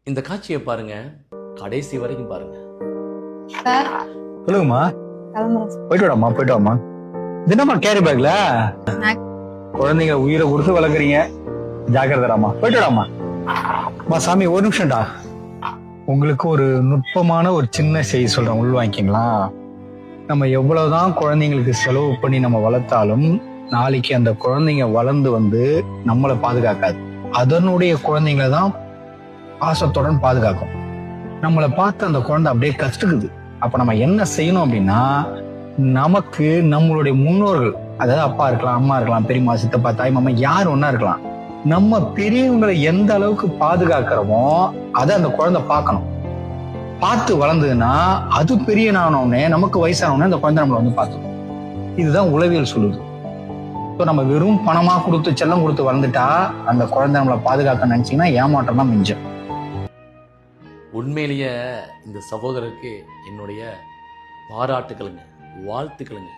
இந்த காட்சியை பாருங்க, கடைசி வரைக்கும் பாருங்க. சார் சொல்லுங்கம்மா. கிளம்புறேன் சார். போயிட்டு வாடாம்மா, போயிட்டு வாம்மா. தினமா கேரி பேக்ல குழந்தைங்க உயிரை கொடுத்து வளர்க்குறீங்க. ஜாக்கிரதாம்மா, போயிட்டு வாடாம்மா. அம்மா சாமி, ஒரு நிமிஷம்டா. உங்களுக்கு ஒரு நுட்பமான ஒரு சின்ன செய்தி சொல்றேன், உள்வாங்கிங்களா? நம்ம எவ்வளவுதான் குழந்தைங்களுக்கு செலவு பண்ணி நம்ம வளர்த்தாலும் நாளைக்கு அந்த குழந்தைங்க வளர்ந்து வந்து நம்மளை பாதுகாக்காது. அதனுடைய குழந்தைங்களை தான் பாசத்துடன் பாதுகாக்கும். நம்மளை பார்த்து அந்த குழந்தை அப்படியே கஷ்டக்குது. அப்ப நம்ம என்ன செய்யணும் அப்படின்னா, நமக்கு நம்மளுடைய முன்னோர்கள், அதாவது அப்பா இருக்கலாம், அம்மா இருக்கலாம், பெரியம்மா, சித்தப்பா, தாய் மாமா, யார் ஒன்னா இருக்கலாம், நம்ம பெரியவங்களை எந்த அளவுக்கு பாதுகாக்கிறோமோ அதை அந்த குழந்தை பார்க்கணும். பார்த்து வளர்ந்ததுன்னா அது பெரிய நானோடனே, நமக்கு வயசானோடனே அந்த குழந்தை நம்மளை வந்து பார்த்துக்கணும். இதுதான் உளவியல் சொல்லுது. ஸோ நம்ம வெறும் பணமா கொடுத்து செல்லம் கொடுத்து வளர்ந்துட்டா அந்த குழந்தை நம்மளை பாதுகாக்க நினைச்சீங்கன்னா ஏமாற்றம் தான் மிஞ்சம். உண்மையிலேயே இந்த சகோதரருக்கு என்னுடைய பாராட்டுகளுங்க, வாழ்த்துக்களுங்க.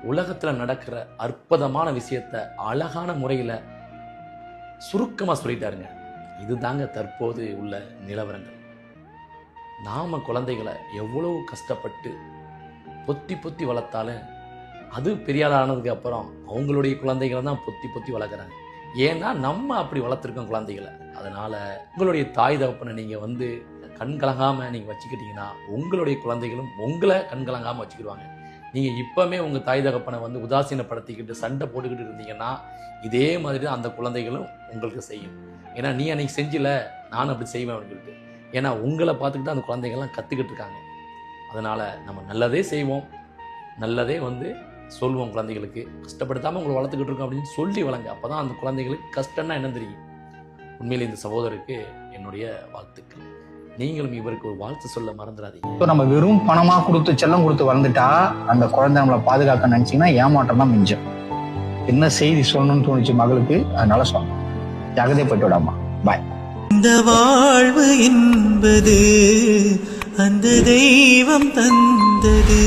உலகத்தில் நடக்கிற அற்புதமான விஷயத்த அழகான முறையில் சுருக்கமாக சொல்லிட்டாருங்க. இதுதாங்க தற்போது உள்ள நிலவரங்கள். நாம குழந்தைகளை எவ்வளவு கஷ்டப்பட்டு பொத்தி பொத்தி வளர்த்தாலும் அது பெரியாள் ஆனதுக்கு அப்புறம் அவங்களுடைய குழந்தைகளை தான் பொத்தி பொத்தி வளர்க்குறாங்க. ஏன்னா நம்ம அப்படி வளர்த்துருக்கோம் குழந்தைகளை. அதனால் உங்களுடைய தாய் தகப்பனை நீங்கள் வந்து கண்கலங்காமல் நீங்கள் வச்சுக்கிட்டீங்கன்னா உங்களுடைய குழந்தைகளும் உங்களை கண்கலங்காமல் வச்சுக்கிடுவாங்க. நீங்கள் இப்போவுமே உங்கள் தாய் தகப்பனை வந்து உதாசீனப்படுத்திக்கிட்டு சண்டை போட்டுக்கிட்டு இருந்தீங்கன்னா இதே மாதிரி தான் அந்த குழந்தைகளும் உங்களுக்கு செய்யும். ஏன்னா நீ அன்னைக்கு செஞ்சில, நானும் அப்படி செய்வேன் அப்படின்னு சொல்லிட்டு. ஏன்னா உங்களை பார்த்துக்கிட்டு அந்த குழந்தைகள்லாம் கற்றுக்கிட்டு இருக்காங்க. அதனால் நம்ம நல்லதே செய்வோம், நல்லதே வந்து சொல்லுவோம். குழந்தைகளுக்கு கஷ்டப்படுத்தாமல் உங்களை வளர்த்துக்கிட்டு இருக்கோம் அப்படின்னு சொல்லி வளங்க. அப்போ தான் அந்த குழந்தைகளுக்கு கஷ்டம்னா என்ன தெரியும். உண்மையில் இந்த சகோதரருக்கு என்னுடைய வாழ்த்துக்கள். நீங்களும் இவருக்கு ஒரு வாழ்த்து சொல்ல மறந்துடாதீங்க. நம்ம வெறும் பணமா கொடுத்து செல்லம் கொடுத்து வளர்ந்துட்டா அந்த குழந்தை நம்மளை பாதுகாக்க நினைச்சீங்கன்னா ஏமாற்றம் தான் மிஞ்சம். என்ன செய்தி சொல்லணும்னு தோணுச்சு மகளுக்கு, அதனால சொன்னேன். ஜாகிரதை போயிட்டு விடாமா. பாய். இந்த வாழ்வு என்பது அந்த தெய்வம் தந்தது.